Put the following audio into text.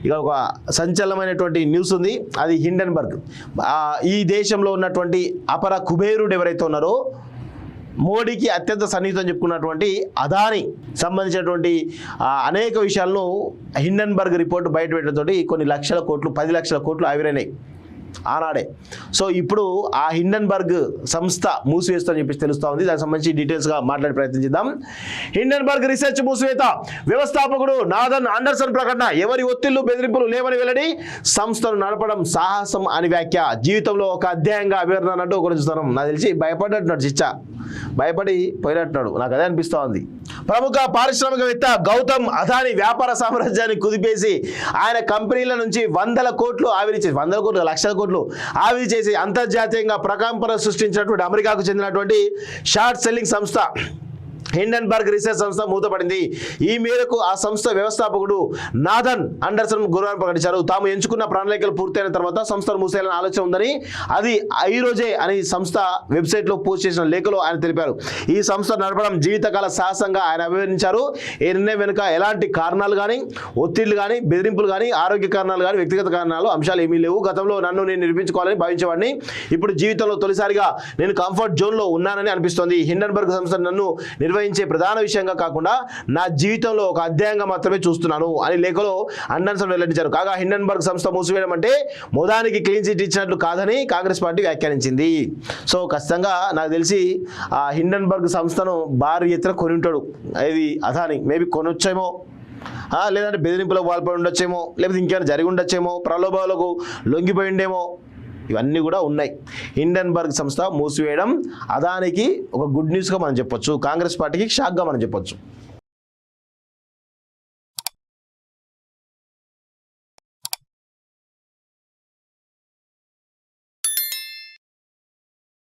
ఇక ఒక సంచలనమైనటువంటి న్యూస్ ఉంది, అది హిండెన్బర్గ్. ఈ దేశంలో ఉన్నటువంటి అపర కుబేరుడు ఎవరైతే ఉన్నారో, మోడీకి అత్యంత సన్నిహితం చెప్పుకున్నటువంటి అదాని సంబంధించినటువంటి అనేక విషయాలను హిండెన్బర్గ్ రిపోర్టు బయట పెట్టడంతో కొన్ని లక్షల కోట్లు, 10 లక్షల కోట్లు ఆవిరైనాయి ఆనాడే. సో ఇప్పుడు ఆ హిండెన్బర్గ్ సంస్థ మూసివేస్తుందని చెప్పేసి తెలుస్తూ ఉంది. దానికి సంబంధించి డీటెయిల్స్గా మాట్లాడే ప్రయత్నం చేద్దాం. హిండెన్బర్గ్ రీసెర్చ్ మూసివేత, వ్యవస్థాపకుడు నాథన్ అండర్సన్ ప్రకటన, ఎవరి ఒత్తిళ్లు బెదిరింపులు లేవని వెల్లడి, సంస్థను నడపడం సాహసం అని వ్యాఖ్య, జీవితంలో ఒక అధ్యాయంగా అభివర్ణన అన్నట్టు ఒకటి చూస్తున్నాం. నాకు తెలిసి భయపడ్డట్టున్నాడు, చిచ్చా భయపడి పోయినట్టున్నాడు, నాకు అదే అనిపిస్తూ ఉంది. ప్రముఖ పారిశ్రామికవేత్త గౌతమ్ అదాని వ్యాపార సామ్రాజ్యాన్ని కుదిపేసి ఆయన కంపెనీల నుంచి 100 కోట్లు ఆవిరి చేసి, 100 కోట్లు లక్షల కోట్లు ఆవిరి చేసి అంతర్జాతీయంగా ప్రకంపన సృష్టించినటువంటి అమెరికాకు చెందినటువంటి షార్ట్ సెల్లింగ్ సంస్థ హిండెన్బర్గ్ రీసెర్చ్ సంస్థ మూతపడింది. ఈ మేరకు ఆ సంస్థ వ్యవస్థాపకుడు నాథన్ అండర్సన్ గురువారం ప్రకటించారు. తాము ఎంచుకున్న ప్రణాళికలు పూర్తయిన తర్వాత సంస్థను మూసేయాలని ఆలోచన ఉందని, అది ఈ రోజే అని సంస్థ వెబ్సైట్లో పోస్ట్ చేసిన లేఖలో ఆయన తెలిపారు. ఈ సంస్థ నడపడం జీవితకాల సాహసంగా ఆయన అభివర్ణించారు. ఈ నిర్ణయం వెనుక ఎలాంటి కారణాలు కానీ, ఒత్తిళ్లు కానీ, బెదిరింపులు కానీ, ఆరోగ్య కారణాలు కానీ, వ్యక్తిగత కారణాలు అంశాలు ఏమీ లేవు. గతంలో నన్ను నేను నిరూపించుకోవాలని భావించేవాడిని, ఇప్పుడు జీవితంలో తొలిసారిగా నేను కంఫర్ట్ జోన్లో ఉన్నానని అనిపిస్తోంది. హిండెన్బర్గ్ సంస్థ నన్ను నిర్వహించే ప్రధాన విషయంగా కాకుండా నా జీవితంలో ఒక అధ్యాయంగా మాత్రమే చూస్తున్నాను అని లేఖలో అండర్సన్ వెల్లడించారు. కాగా హిండెన్బర్గ్ సంస్థ మూసివేయడం అంటే మోదానికి క్లీన్ చిట్ ఇచ్చినట్లు కాదని కాంగ్రెస్ పార్టీ వ్యాఖ్యానించింది. సో ఖచ్చితంగా నాకు తెలిసి ఆ హిండెన్బర్గ్ సంస్థను భారీ ఎత్తున కొని ఉంటాడు ఇది అదాని. మేబీ కొనొచ్చేమో, లేదంటే బెదిరింపులకు పాల్పడి ఉండొచ్చేమో, లేకపోతే ఇంకేమైనా జరిగి ఉండొచ్చేమో, ప్రలోభాలకు లొంగిపోయిండేమో, ఇవన్నీ కూడా ఉన్నాయి. హిండెన్బర్గ్ సంస్థ మూసివేయడం అదానికి ఒక గుడ్ న్యూస్గా మనం చెప్పొచ్చు, కాంగ్రెస్ పార్టీకి షాక్గా మనం చెప్పొచ్చు.